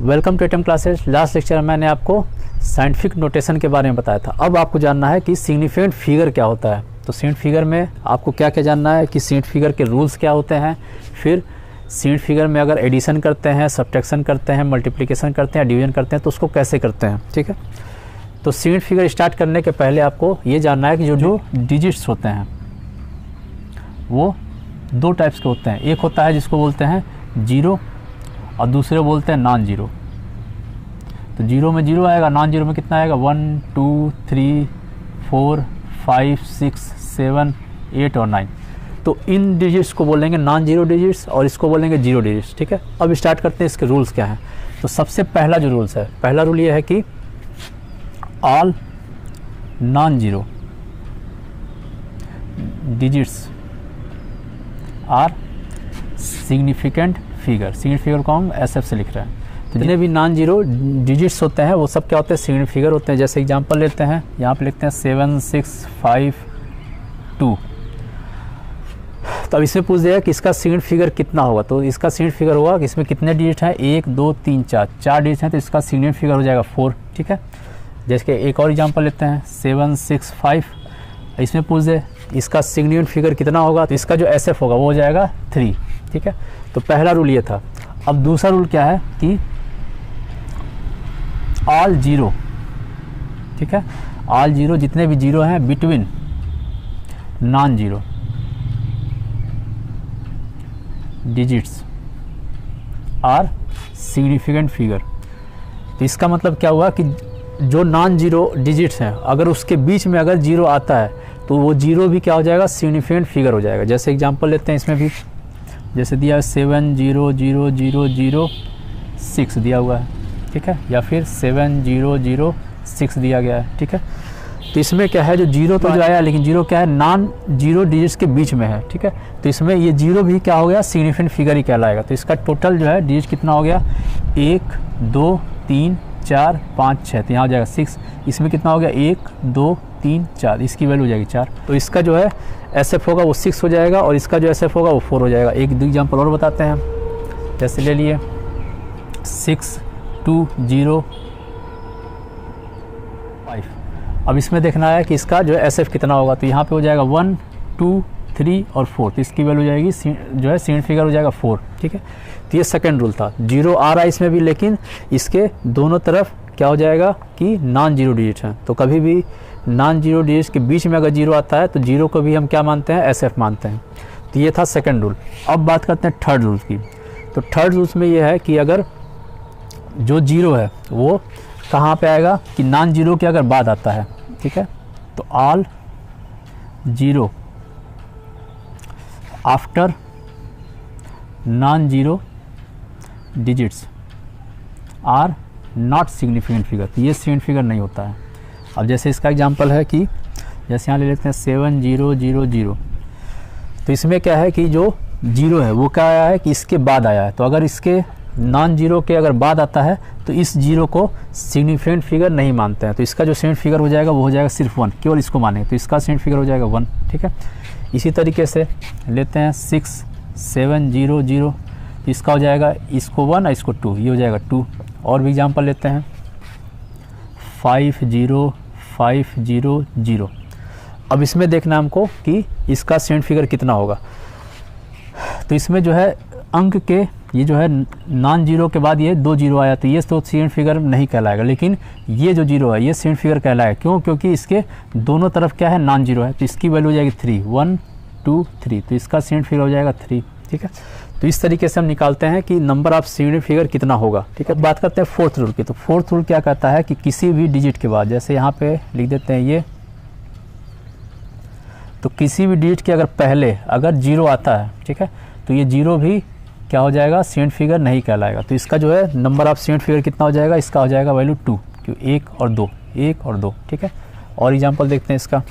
Welcome to atom classes. Last lecture में मैंने आपको साइंटिफिक नोटेशन के बारे में बताया था। अब आपको जानना है कि सिग्निफिकेंट फिगर क्या होता है। तो सिग्निफिकेंट फिगर में आपको क्या क्या जानना है कि सिग्निफिकेंट फिगर के रूल्स क्या होते हैं, फिर सिग्निफिकेंट फिगर में अगर एडिशन करते हैं, सब्ट्रैक्शन करते हैं, मल्टीप्लिकेशन करते हैं, डिवीजन करते हैं तो उसको कैसे करते हैं। ठीक है, तो सिग्निफिकेंट फिगर स्टार्ट करने के पहले आपको ये जानना है कि जो डिजिट्स होते हैं वो दो टाइप्स के होते हैं। एक होता है जिसको बोलते हैं जीरो और दूसरे बोलते हैं नॉन जीरो। तो जीरो में जीरो आएगा, नॉन जीरो में कितना आएगा 1 2 3 4 5 6 7 8 और 9। तो इन डिजिट्स को बोलेंगे नॉन जीरो डिजिट्स और इसको बोलेंगे जीरो डिजिट्स। ठीक है, अब स्टार्ट करते हैं इसके रूल्स क्या हैं। तो सबसे पहला जो रूल्स है, पहला रूल ये है कि all non zero digits are significant figure. Significant figure को हम SF से लिख रहे हैं। तो जितने भी नॉन जीरो डिजिट्स होते हैं वो सब क्या होते हैं, सिग्निफिकेंट फिगर होते हैं। जैसे एग्जांपल लेते हैं, यहाँ पे लिखते हैं 7 6 5 2। तो अब इसमें पूछ दिया कि इसका सिग्निफिकेंट फिगर कितना होगा। तो इसका सिग्निफिकेंट फिगर होगा कि इसमें कितने डिजिट हैं, 1 2 3 4 4 डिजिट हैं, तो इसका सिग्निफिकेंट फिगर हो जाएगा 4। ठीक है, जैसे कि एक और एग्जांपल लेते हैं 7 6 5। इसमें पूछ दे इसका सिग्निफिकेंट फिगर कितना होगा, तो इसका जो SF होगा वो हो जाएगा 3। ठीक है, तो पहला रूल ये था। अब दूसरा रूल क्या है कि ऑल जीरो, ठीक है, ऑल जीरो जितने भी जीरो हैं between non zero digits are significant figure. तो इसका मतलब क्या हुआ कि जो नॉन जीरो डिजिट्स हैं अगर उसके बीच में अगर जीरो आता है तो वो जीरो भी क्या हो जाएगा, सिग्निफिकेंट फिगर हो जाएगा। जैसे एग्जांपल लेते हैं, इसमें भी जैसे दिया है 7 0 0 0 0 6 दिया हुआ है। ठीक है, या फिर 7 0 0 6 दिया गया है। ठीक है, तो इसमें क्या है, जो जीरो तो जो आया लेकिन जीरो क्या है, नॉन जीरो डिजिट्स के बीच में है। ठीक है, तो इसमें ये जीरो भी क्या हो गया, सिग्निफिकेंट फिगर ही कहलाएगा। तो इसका टोटल जो है डिजिट कितना हो गया, 1 2 3 4 5 6, तो यहाँ हो जाएगा 6। इसमें कितना हो गया 1 2 3 4, इसकी वैल्यू हो जाएगी 4। तो इसका जो है SF होगा वो 6 हो जाएगा और इसका जो SF होगा वो 4 हो जाएगा। एक दो एग्जाम्पल और बताते हैं, जैसे ले लिए 6 2 0 5। अब इसमें देखना है कि इसका जो है SF कितना होगा। तो यहाँ पे हो जाएगा 1 2 3 और 4, तो इसकी वैल्यू हो जाएगी जो है सिग्निफिकेंट फिगर हो जाएगा 4। ठीक है, तो ये सेकंड रूल था। जीरो आ रहा है इसमें भी, लेकिन इसके दोनों तरफ क्या हो जाएगा कि नॉन जीरो डिजिट हैं। तो कभी भी नॉन जीरो डिजिट्स के बीच में अगर जीरो आता है तो जीरो को भी हम क्या मानते हैं, SF मानते हैं। तो ये था सेकंड रूल। अब बात करते हैं थर्ड रूल की। तो थर्ड रूल्स में ये है कि अगर जो जीरो है वो कहाँ पे आएगा कि नॉन जीरो के अगर बाद आता है। ठीक है, तो all zero after non zero digits are not significant figure. तो ये सिग्निफिकेंट फिगर नहीं होता है। अब जैसे इसका एग्जांपल है कि जैसे यहाँ ले लेते हैं 7 0 0 0। तो इसमें क्या है कि जो जीरो है वो क्या आया है कि इसके बाद आया है। तो अगर इसके नॉन जीरो के अगर बाद आता है तो इस जीरो को सिग्निफिकेंट फिगर नहीं मानते हैं। तो इसका जो सिग्निफिकेंट फिगर हो जाएगा वो हो जाएगा सिर्फ 1, केवल इसको मानेंगे तो इसका सिग्निफिकेंट फिगर हो जाएगा 1। ठीक है, इसी तरीके से लेते हैं 6 7 0 0। तो इसका हो जाएगा इसको 1 और इसको 2, ये हो जाएगा 2। और भी एग्जाम्पल लेते हैं 5 0 5 0 0। अब इसमें देखना है हमको कि इसका सिग्निफिकेंट फिगर कितना होगा। तो इसमें जो है अंक के ये जो है नॉन जीरो के बाद ये 2 जीरो आया तो ये तो सिग्निफिकेंट फिगर नहीं कहलाएगा, लेकिन ये जो जीरो है ये सिग्निफिकेंट फिगर कहलाएगा। क्यों? क्योंकि इसके दोनों तरफ क्या है, नॉन जीरो है। तो इसकी वैल्यू हो जाएगी 3 1 2 3, तो इसका सिग्निफिकेंट फिगर हो जाएगा 3। ठीक है, तो इस तरीके से हम निकालते हैं कि नंबर ऑफ सिग्निफिकेंट फिगर कितना होगा। ठीक है, बात करते हैं फोर्थ रूल की। तो फोर्थ रूल क्या कहता है कि किसी भी डिजिट के बाद, जैसे यहाँ पे लिख देते हैं ये, तो किसी भी डिजिट के अगर पहले अगर जीरो आता है, ठीक है, तो ये जीरो भी क्या हो जाएगा, सिग्निफिकेंट फिगर नहीं कहलाएगा। तो इसका जो है नंबर ऑफ सिग्निफिकेंट फिगर कितना हो जाएगा, इसका हो जाएगा वैल्यू 2, क्यों 1 और 2 1 और 2। ठीक है, और एग्जांपल देखते हैं इसका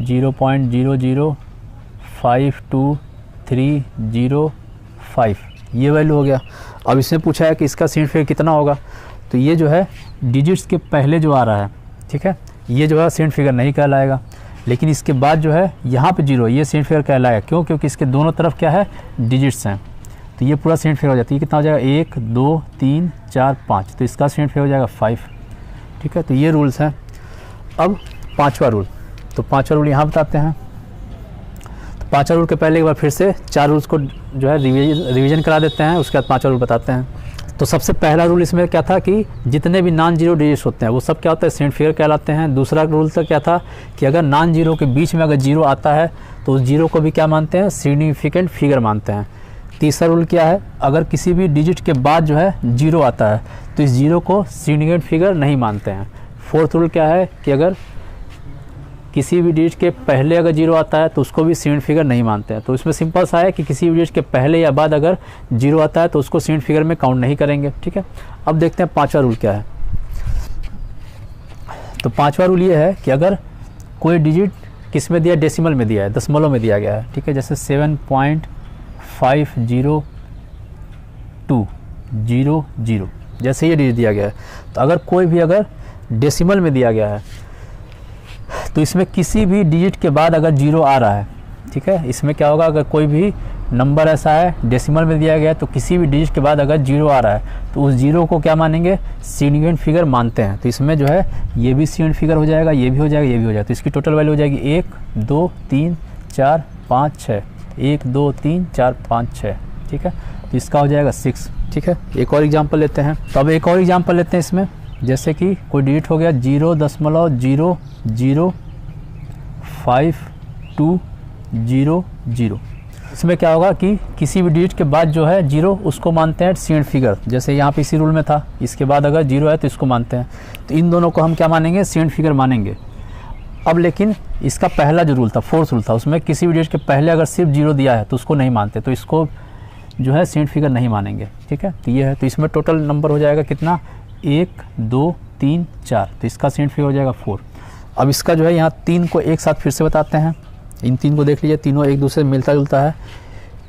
0.0052305, ये वैल्यू हो गया। अब इसने पूछा है कि इसका सिग्निफिकेंट फिगर कितना होगा। तो ये जो है डिजिट्स के पहले जो आ रहा है, ठीक है, ये जो है सिग्निफिकेंट फिगर नहीं कहलाएगा। लेकिन इसके बाद जो है यहाँ पे जीरो, ये सिग्निफिकेंट फिगर कहलाएगा। क्यों? क्योंकि इसके दोनों तरफ क्या है, डिजिट्स हैं। तो ये पूरा सेकंड फिगर हो जाता है। ये कितना हो जाएगा 1 2 3 4 5, तो इसका सेकंड फिगर हो जाएगा 5। ठीक है, तो ये रूल्स हैं। अब पांचवा रूल, तो पांचवा रूल यहाँ बताते हैं। तो पांचवा रूल के पहले एक बार फिर से 4 रूल्स को जो है रिवीजन करा देते हैं, उसके बाद पांचवा रूल बताते हैं। तो सबसे पहला रूल इसमें क्या था कि जितने भी नॉन जीरो डिजिट्स होते हैं वो सब क्या होता है सेकंड फिगर कहलाते हैं। दूसरा रूल तो क्या था कि अगर नॉन जीरो के बीच में अगर जीरो आता है तो उस जीरो को भी क्या मानते हैं, सिग्निफिकेंट फिगर मानते हैं। तीसरा रूल क्या है, अगर किसी भी डिजिट के बाद जो है जीरो आता है तो इस जीरो को सिग्निफिकेंट फिगर नहीं मानते हैं। फोर्थ रूल क्या है कि अगर किसी भी डिजिट के पहले अगर जीरो आता है तो उसको भी सिग्निफिकेंट फिगर नहीं मानते हैं। तो इसमें सिंपल सा है कि किसी भी डिजिट के पहले या बाद अगर जीरो आता है तो उसको सिग्निफिकेंट फिगर में काउंट नहीं करेंगे। ठीक है, अब देखते हैं पांचवा रूल क्या है। तो पांचवा रूल ये है कि अगर कोई डिजिट किस में दिया, डेसिमल में दिया है, दशमलव में दिया गया है। ठीक है, जैसे 7.50200 जैसे ये डिजिट दिया गया है, तो अगर कोई भी अगर डेसिमल में दिया गया है तो इसमें किसी भी डिजिट के बाद अगर जीरो आ रहा है, ठीक है, इसमें क्या होगा, अगर कोई भी नंबर ऐसा है डेसिमल में दिया गया है तो किसी भी डिजिट के बाद अगर जीरो आ रहा है तो उस जीरो को क्या मानेंगे, सिग्निफिकेंट फिगर मानते हैं। तो इसमें जो है ये भी सिग्निफिकेंट फिगर हो जाएगा, ये भी हो जाएगा, ये भी हो जाएगा। तो इसकी टोटल वैल्यू हो जाएगी 1 2 3 4 5 6, 1 2 3 4 5 6। ठीक है, तो इसका हो जाएगा 6। ठीक है, एक और एग्जाम्पल लेते हैं। तो अब एक और एग्जाम्पल लेते हैं इसमें, जैसे कि कोई डिजिट हो गया 0.0052000। इसमें क्या होगा कि किसी भी डिजिट के बाद जो है जीरो उसको मानते हैं सिग्निफिकेंट फिगर, जैसे यहाँ पे इसी रूल में था, इसके बाद अगर जीरो है तो इसको मानते हैं। तो इन दोनों को हम क्या मानेंगे, सिग्निफिकेंट फिगर मानेंगे। अब लेकिन इसका पहला जो रूल था, फोर्थ रूल था, उसमें किसी भी डिजिट के पहले अगर सिर्फ जीरो दिया है तो उसको नहीं मानते, तो इसको जो है सिग्निफिकेंट फिगर नहीं मानेंगे। ठीक है, तो ये है। तो इसमें टोटल नंबर हो जाएगा कितना, 1 2 3 4, तो इसका सिग्निफिकेंट फिगर हो जाएगा 4। अब इसका जो है यहाँ 3 को एक साथ फिर से बताते हैं। इन 3 को देख लीजिए, तीनों एक दूसरे से मिलता जुलता है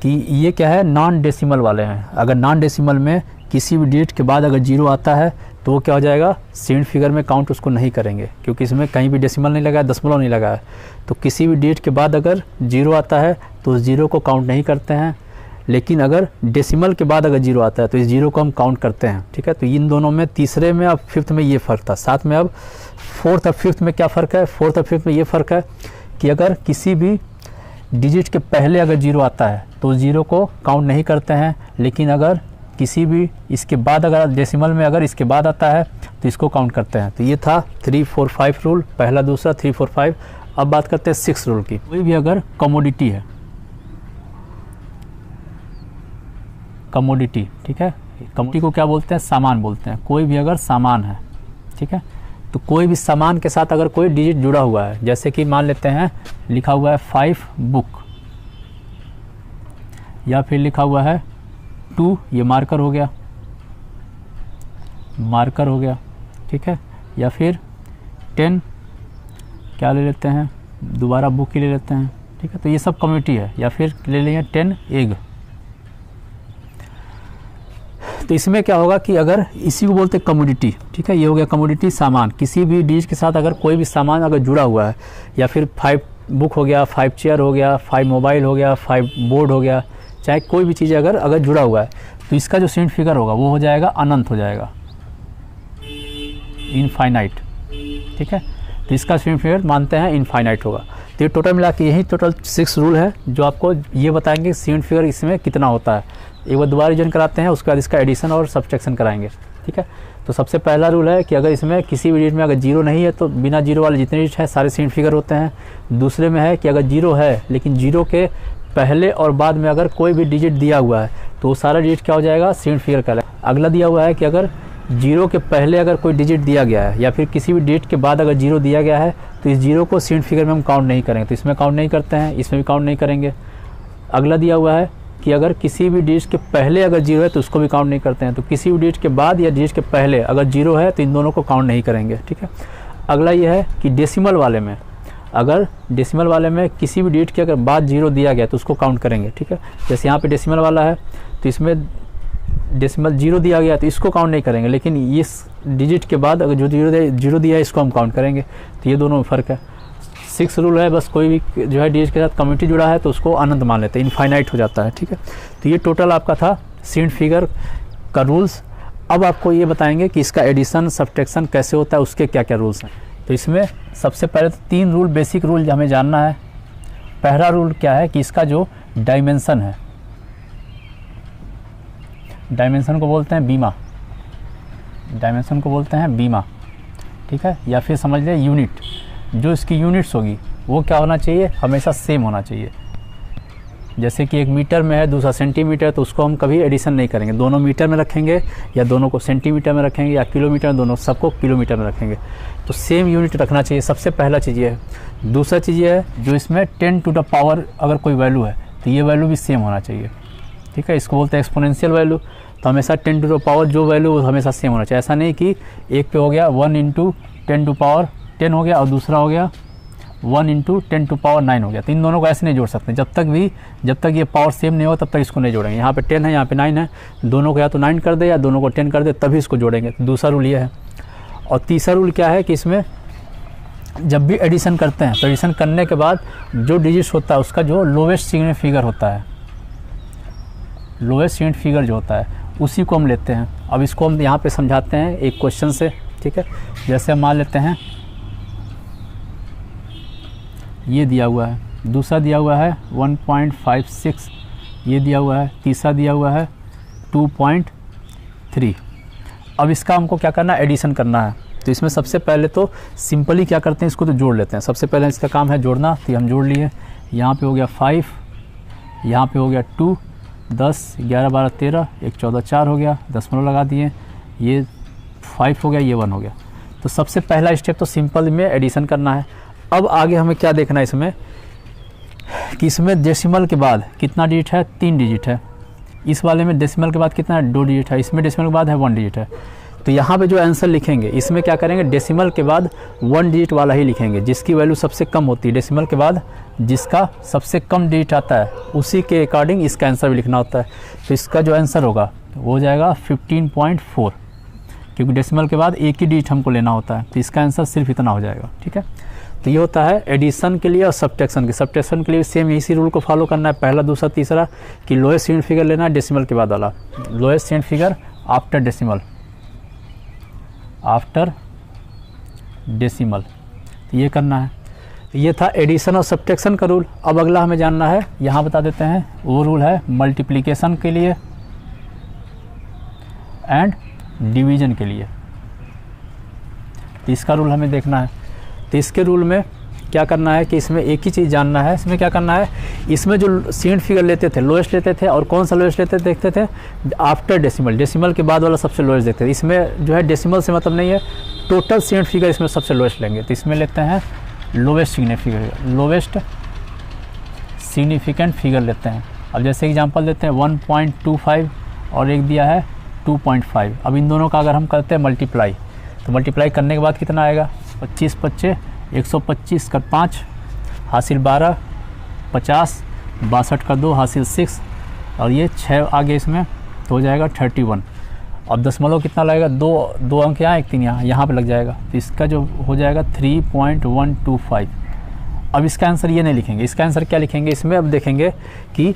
कि ये क्या है, नॉन डेसिमल वाले हैं। अगर नॉन डेसिमल में किसी भी डिजिट के बाद अगर जीरो आता है तो वो क्या हो जाएगा, सिग्निफिकेंट फिगर में काउंट उसको नहीं करेंगे, क्योंकि इसमें कहीं भी डेसिमल नहीं लगा है, दशमलव नहीं लगा है। तो किसी भी डिजिट के बाद अगर जीरो आता है तो उस जीरो को काउंट नहीं करते हैं, लेकिन अगर डेसिमल के बाद अगर जीरो आता है तो इस जीरो को हम काउंट करते हैं। ठीक है, तो इन दोनों में, तीसरे में और फिफ्थ में ये फ़र्क था। साथ में अब फोर्थ और फिफ्थ में क्या फ़र्क है, फोर्थ और फिफ्थ में ये फ़र्क है कि अगर किसी भी डिजिट के पहले अगर जीरो आता है तो उस जीरो को काउंट नहीं करते हैं, लेकिन अगर किसी भी इसके बाद अगर डेसिमल में अगर इसके बाद आता है तो इसको काउंट करते हैं। तो ये था 3 4 5 रूल, पहला दूसरा 3 4 5। अब बात करते हैं 6 रूल की। कोई भी अगर कमोडिटी है, कमोडिटी, ठीक है, कमोडिटी को क्या बोलते हैं, सामान बोलते हैं। कोई भी अगर सामान है, ठीक है, तो कोई भी सामान के साथ अगर कोई डिजिट जुड़ा हुआ है, जैसे कि मान लेते हैं लिखा हुआ है 5 बुक, या फिर लिखा हुआ है 2, ये मार्कर हो गया, मार्कर हो गया। ठीक है, या फिर 10 क्या ले लेते हैं, दोबारा बुक ही ले लेते हैं। ठीक है, तो ये सब कम्युनिटी है। या फिर ले लेंगे 10 एग। तो इसमें क्या होगा कि अगर इसी को बोलते हैं कमोडिटी, ठीक है, ये हो गया कमोडिटी, सामान। किसी भी डिजिट के साथ अगर कोई भी सामान अगर जुड़ा हुआ है, या फिर 5 बुक हो गया, 5 चेयर हो गया, 5 मोबाइल हो गया, 5 बोर्ड हो गया, चाहे कोई भी चीज़ अगर जुड़ा हुआ है, तो इसका जो सिग्निफिकेंट फिगर होगा वो हो जाएगा अनंत, हो जाएगा इनफाइनाइट। ठीक है, तो इसका सिग्निफिकेंट फिगर मानते हैं इनफाइनाइट होगा। तो ये टोटल मिला के यही टोटल 6 रूल है जो आपको ये बताएंगे सिग्निफिकेंट फिगर इसमें कितना होता है। एक बार दोबारा रिवीजन कराते हैं, उसके बाद इसका एडिशन और सब्ट्रैक्शन कराएंगे। ठीक है, तो सबसे पहला रूल है कि अगर इसमें किसी भी डिजिट में अगर जीरो नहीं है तो बिना जीरो वाले जितने डिजिट हैं सारे सिग्निफिकेंट फिगर होते हैं। दूसरे में है कि अगर जीरो है लेकिन जीरो के पहले और बाद में अगर कोई भी डिजिट दिया हुआ है तो वो सारा डिजिट क्या हो जाएगा, सिग्निफिकेंट फिगर कहलाएगा। अगला दिया हुआ है कि अगर जीरो के पहले अगर कोई डिजिट दिया गया है या फिर किसी भी डिजिट के बाद अगर जीरो दिया गया है तो इस जीरो को सिग्निफिकेंट फिगर में हम काउंट नहीं करेंगे, तो इसमें काउंट नहीं करते हैं, इसमें भी काउंट नहीं करेंगे। अगला दिया हुआ है कि अगर किसी भी डिजिट के पहले अगर जीरो है तो उसको भी काउंट नहीं करते हैं, तो किसी भी डिजिट के बाद या डिजिट के पहले अगर जीरो है तो इन दोनों को काउंट नहीं करेंगे। ठीक है, अगला ये है कि डेसिमल वाले में, अगर डेसिमल वाले में किसी भी डिजिट के अगर बाद जीरो दिया गया तो उसको काउंट करेंगे। ठीक है, जैसे यहाँ पे डेसिमल वाला है तो इसमें डेसिमल जीरो दिया गया तो इसको काउंट नहीं करेंगे, लेकिन इस डिजिट के बाद अगर जो जीरो दिया है इसको हम काउंट करेंगे। तो ये दोनों में फ़र्क है। 6 रूल है, बस कोई भी जो है डिजिट के साथ कम्युनिटी जुड़ा है तो उसको अनंत मान लेते हैं, इनफाइनाइट हो जाता है, ठीक है। तो ये टोटल आपका था सीड फिगर का रूल्स। अब आपको ये बताएंगे कि इसका एडिशन सब्ट्रैक्शन कैसे होता है, उसके क्या क्या रूल्स हैं। तो इसमें सबसे पहले तो 3 रूल, बेसिक रूल हमें जानना है। पहला रूल क्या है कि इसका जो डायमेंशन है, डायमेंशन को बोलते हैं बीमा, डायमेंशन को बोलते हैं बीमा, ठीक है, या फिर समझ लें यूनिट। जो इसकी यूनिट्स होगी वो क्या होना चाहिए, हमेशा सेम होना चाहिए। जैसे कि 1 मीटर में है, दूसरा सेंटीमीटर, तो उसको हम कभी एडिशन नहीं करेंगे, दोनों मीटर में रखेंगे या दोनों को सेंटीमीटर में रखेंगे या किलोमीटर, दोनों सबको किलोमीटर में रखेंगे। तो सेम यूनिट रखना चाहिए, सबसे पहला चीज़ ये है। दूसरा चीज़ ये है, जो इसमें 10 टू द पावर अगर कोई वैल्यू है तो ये वैल्यू भी सेम होना चाहिए, ठीक है। इसको बोलते हैं एक्सपोनेंशियल वैल्यू। तो हमेशा 10 टू द पावर जो वैल्यू वो हमेशा सेम होना चाहिए। ऐसा नहीं कि एक पे हो गया 1 × 10 टू पावर 10 हो गया और दूसरा हो गया 1 × 10 टू पावर 9 हो गया। तो इन दोनों को ऐसे नहीं जोड़ सकते, जब तक ये पावर सेम नहीं हो तब तक इसको नहीं जोड़ेंगे। यहाँ पे 10 है, यहाँ पे 9 है, दोनों को या तो 9 कर दे या दोनों को 10 कर दे, तभी इसको जोड़ेंगे। तो दूसरा रूल ये है। और तीसरा रूल क्या है कि इसमें जब भी एडिशन करते हैं तो एडिशन करने के बाद जो डिजिट्स होता है उसका जो लोवेस्ट सिग्निफिकेंट फिगर होता है, लोवेस्ट सिग्निफिकेंट फिगर जो होता है उसी को हम लेते हैं। अब इसको हम यहाँ पे समझाते हैं एक क्वेश्चन से, ठीक है। जैसे हम मान लेते हैं ये दिया हुआ है, दूसरा दिया हुआ है 1.56, ये दिया हुआ है, तीसरा दिया हुआ है 2.3। अब इसका हमको क्या करना है, एडिशन करना है। तो इसमें सबसे पहले तो सिंपली क्या करते हैं, इसको तो जोड़ लेते हैं। सबसे पहले इसका काम है जोड़ना, तो हम जोड़ लिए। यहाँ पे हो गया 5, यहाँ पे हो गया 2, 10, 11, 12, 13, 1, 14, 4 हो गया, दशमलव लगा दिए, ये 5 हो गया, ये 1 हो गया। तो सबसे पहला स्टेप तो सिंपल में एडिशन करना है। अब आगे हमें क्या देखना है इसमें कि इसमें डेसिमल के बाद कितना डिजिट है, 3 डिजिट है। इस वाले में डेसिमल के बाद कितना है, 2 डिजिट है। इसमें डेसिमल के बाद है 1 डिजिट है। तो यहाँ पे जो आंसर लिखेंगे इसमें क्या करेंगे, डेसिमल के बाद 1 डिजिट वाला ही लिखेंगे, जिसकी वैल्यू सबसे कम होती है। डेसिमल के बाद जिसका सबसे कम डिजिट आता है उसी के अकॉर्डिंग इसका आंसर भी लिखना होता है। तो इसका जो आंसर होगा वो हो जाएगा 15.4, क्योंकि डेसिमल के बाद एक ही डिजिट हमको लेना होता है। तो इसका आंसर सिर्फ इतना हो जाएगा, ठीक है। तो ये होता है एडिशन के लिए और सब्ट्रैक्शन के। सब्ट्रैक्शन के लिए सेम इसी रूल को फॉलो करना है, पहला, दूसरा, तीसरा, कि लोएस्ट सिग्निफिकेंट फिगर लेना है डेसिमल के बाद वाला, lowest significant figure after decimal, after decimal. तो ये करना है। तो ये था एडिशन और सब्ट्रैक्शन का रूल। अब अगला हमें जानना है, यहाँ बता देते हैं, वो रूल है मल्टीप्लिकेशन के लिए एंड डिवीजन के लिए। तो इसका रूल हमें देखना है। तो इसके रूल में क्या करना है कि इसमें एक ही चीज़ जानना है। इसमें क्या करना है, इसमें जो सिग्निफिकेंट फिगर लेते थे लोएस्ट लेते थे, और कौन सा लोएस्ट लेते देखते थे, आफ्टर डेसिमल, डेसिमल के बाद वाला सबसे लोएस्ट देखते थे। इसमें जो है डेसिमल से मतलब नहीं है, टोटल सिग्निफिकेंट फिगर इसमें सबसे लोएस्ट लेंगे। तो इसमें लेते हैं lowest significant figure, lowest significant figure लेते हैं। अब जैसे एग्जांपल देते हैं 1.25 और एक दिया है 2.5। अब इन दोनों का अगर हम करते हैं मल्टीप्लाई, तो मल्टीप्लाई करने के बाद कितना आएगा, 25 25 125 कर 5 हासिल 12, 50 62 कर 2 हासिल 6, और ये 6 आगे इसमें तो हो जाएगा 31। अब दशमलव कितना लगेगा, 2 अंक यहाँ, 1 3 यहाँ पे लग जाएगा। तो इसका जो हो जाएगा 3.125। अब इसका आंसर ये नहीं लिखेंगे, इसका आंसर क्या लिखेंगे, इसमें अब देखेंगे कि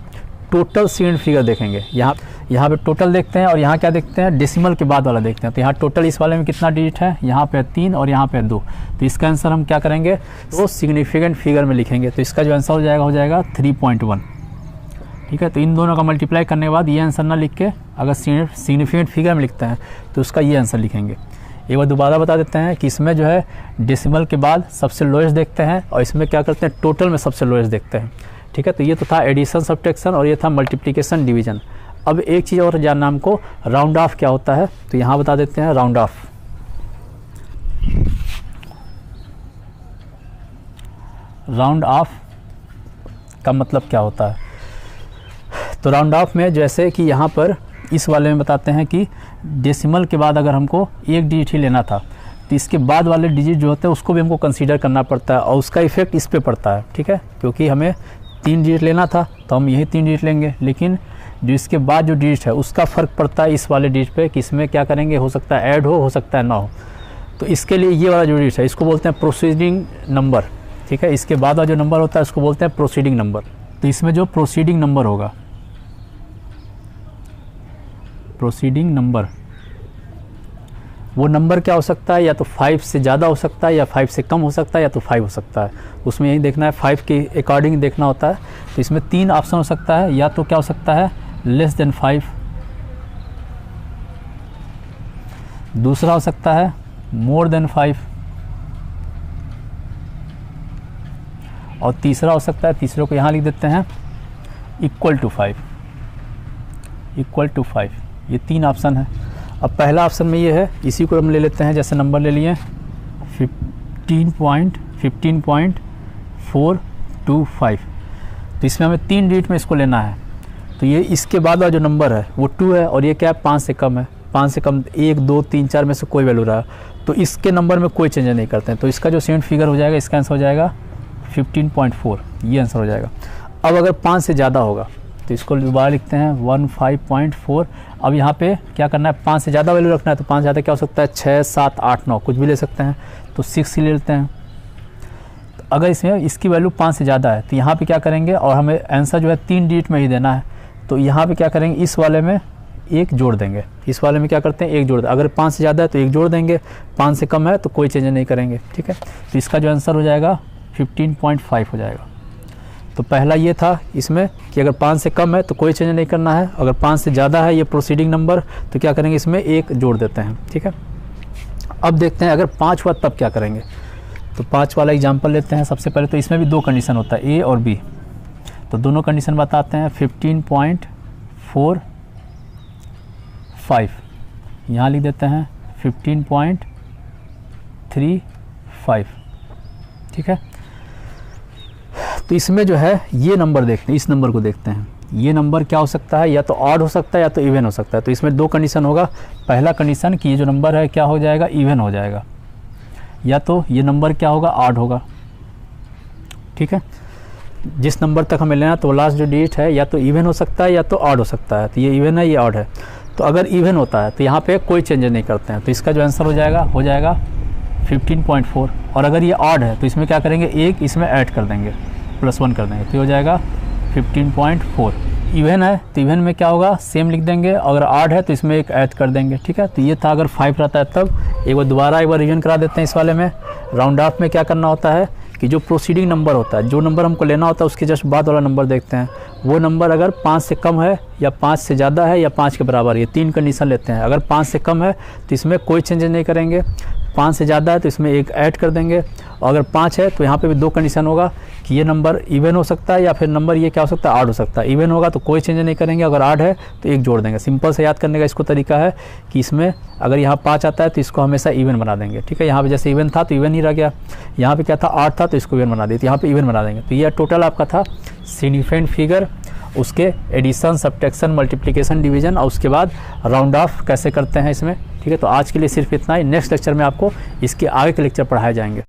टोटल सिग्निफिकेंट फिगर देखेंगे। यहाँ पे टोटल देखते हैं और यहाँ क्या देखते हैं, डेसिमल के बाद वाला देखते हैं। तो यहाँ टोटल इस वाले में कितना डिजिट है, यहाँ पे 3 और यहाँ पे 2। तो इसका आंसर हम क्या करेंगे, तो सिग्निफिकेंट फिगर में लिखेंगे। तो इसका जो आंसर हो जाएगा 3.1, ठीक है। तो इन दोनों का मल्टीप्लाई करने के बाद ये आंसर ना लिख के अगर सिग्निफिकेंट फिगर में लिखते हैं तो उसका ये आंसर लिखेंगे। एक बार दोबारा बता देते हैं कि इसमें जो है डेसिमल के बाद सबसे लोएस्ट देखते हैं, और इसमें क्या करते हैं, टोटल में सबसे लोएस्ट देखते हैं, ठीक है। तो ये तो था एडिशन सब्ट्रैक्शन और ये था मल्टीप्लिकेशन डिवीजन। अब एक चीज़ और जानना हमको, राउंड ऑफ क्या होता है। तो यहाँ बता देते हैं राउंड ऑफ। राउंड ऑफ का मतलब क्या होता है, तो राउंड ऑफ में जैसे कि यहाँ पर इस वाले में बताते हैं कि डेसिमल के बाद अगर हमको एक डिजिट ही लेना था तो इसके बाद वाले डिजिट जो होते हैं उसको भी हमको कंसीडर करना पड़ता है, और उसका इफेक्ट इस पे पड़ता है, ठीक है। क्योंकि हमें 3 डिजिट लेना था तो हम यही 3 डिजिट लेंगे, लेकिन जो इसके बाद जो डिजिट है उसका फ़र्क पड़ता है इस वाले डिजिट पे कि इसमें क्या करेंगे, हो सकता है ऐड हो सकता है ना हो। तो इसके लिए ये वाला जो डिजिट है इसको बोलते हैं प्रोसीडिंग नंबर, ठीक है। इसके बाद जो नंबर होता है उसको बोलते हैं प्रोसीडिंग नंबर। तो इसमें जो प्रोसीडिंग नंबर होगा, प्रोसीडिंग नंबर, वो नंबर क्या हो सकता है, या तो 5 से ज़्यादा हो सकता है, या 5 से कम हो सकता है, या तो 5 हो सकता है। उसमें यही देखना है, 5 के अकॉर्डिंग देखना होता है। तो इसमें 3 ऑप्शन हो सकता है, या तो क्या हो सकता है लेस देन 5, दूसरा हो सकता है मोर देन 5, और तीसरा हो सकता है, तीसरे को यहाँ लिख देते हैं इक्वल टू 5, इक्वल टू 5। ये 3 ऑप्शन है। अब पहला ऑप्शन में ये है, इसी को हम ले लेते हैं, जैसे नंबर ले लिए 15.425। तो इसमें हमें 3 डिजिट में इसको लेना है। तो ये इसके बाद वाला जो नंबर है वो 2 है, और ये क्या है 5 से कम है। 5 से कम 1, 2, 3, 4 में से कोई वैल्यू रहा, तो इसके नंबर में कोई चेंज नहीं करते हैं। तो इसका जो सेकंड फिगर हो जाएगा, इसका आंसर हो जाएगा 15.4, ये आंसर हो जाएगा। अब अगर 5 से ज़्यादा होगा तो इसको दोबारा लिखते हैं 15.4। अब यहाँ पे क्या करना है, 5 से ज़्यादा वैल्यू रखना है। तो 5 से ज़्यादा क्या हो सकता है 6, 7, 8, 9 कुछ भी ले सकते हैं। तो 6 ही ले लेते हैं। तो अगर इसमें इसकी वैल्यू 5 से ज़्यादा है तो यहाँ पे क्या करेंगे, और हमें आंसर जो है 3 डिजिट में ही देना है। तो यहाँ पे क्या करेंगे, इस वाले में 1 जोड़ देंगे। इस वाले में क्या करते हैं 1 जोड़ दें। अगर 5 से ज़्यादा है तो 1 जोड़ देंगे, 5 से कम है तो कोई चेंज नहीं करेंगे। ठीक है। तो इसका जो आंसर हो जाएगा 15.5 हो जाएगा। तो पहला ये था इसमें कि अगर 5 से कम है तो कोई चेंज नहीं करना है, अगर 5 से ज़्यादा है ये प्रोसीडिंग नंबर, तो क्या करेंगे इसमें 1 जोड़ देते हैं। ठीक है। अब देखते हैं अगर 5 हुआ तब क्या करेंगे। तो 5 वाला एग्जांपल लेते हैं। सबसे पहले तो इसमें भी 2 कंडीशन होता है, ए और बी। तो दोनों कंडीशन बताते हैं। 15.45 यहाँ लिख देते हैं 15.35। ठीक है। तो इसमें जो है ये नंबर देखते हैं, इस नंबर को देखते हैं। ये नंबर क्या हो सकता है, या तो ऑड हो सकता है या तो इवन हो सकता है। तो इसमें 2 कंडीशन होगा। पहला कंडीशन कि ये जो नंबर है क्या हो जाएगा, इवन हो जाएगा, या तो ये नंबर क्या होगा, ऑड होगा। ठीक है। जिस नंबर तक हमें लेना तो लास्ट जो डिजिट है या तो इवन हो सकता है या तो ऑड हो सकता है। तो ये इवन है, ये ऑड है। तो अगर इवन होता है तो यहाँ पे कोई चेंज नहीं करते हैं। तो इसका जो आंसर हो जाएगा 15.4। और अगर ये ऑड है तो इसमें क्या करेंगे, 1 इसमें ऐड कर देंगे, +1 कर देंगे, तो हो जाएगा 15.4। इवन है तो इवन में क्या होगा, सेम लिख देंगे। अगर ऑड है तो इसमें 1 ऐड कर देंगे। ठीक है। तो ये था अगर 5 रहता है तब। एक बार दोबारा रिवीजन करा देते हैं इस वाले में। राउंड ऑफ में क्या करना होता है कि जो प्रोसीडिंग नंबर होता है, जो नंबर हमको लेना होता है उसके जस्ट बाद वाला नंबर देखते हैं। वो नंबर अगर 5 से कम है या 5 से ज़्यादा है या 5 के बराबर, ये 3 कंडीशन लेते हैं। अगर 5 से कम है तो इसमें कोई चेंज नहीं करेंगे, 5 से ज़्यादा है तो इसमें 1 ऐड कर देंगे, और अगर 5 है तो यहाँ पे भी 2 कंडीशन होगा कि ये नंबर इवन हो सकता है या फिर नंबर ये क्या हो सकता है, ऑड हो सकता है। इवन होगा तो कोई चेंज नहीं करेंगे, अगर ऑड है तो 1 जोड़ देंगे। सिंपल से याद करने का इसको तरीका है कि इसमें अगर यहाँ 5 आता है तो इसको हमेशा इवन बना देंगे। ठीक है। यहाँ पे जैसे इवन था तो इवन ही रह गया, यहाँ पे क्या था ऑड था तो इसको इवन बना दिए, तो यहाँ पे इवन बना देंगे। तो ये टोटल आपका था सिग्निफिकेंट फिगर, उसके एडिशन, सब्ट्रैक्शन, मल्टीप्लिकेशन, डिवीजन, और उसके बाद राउंड ऑफ कैसे करते हैं इसमें। ठीक है। तो आज के लिए सिर्फ इतना ही। नेक्स्ट लेक्चर में आपको इसके आगे के लेक्चर पढ़ाए जाएंगे।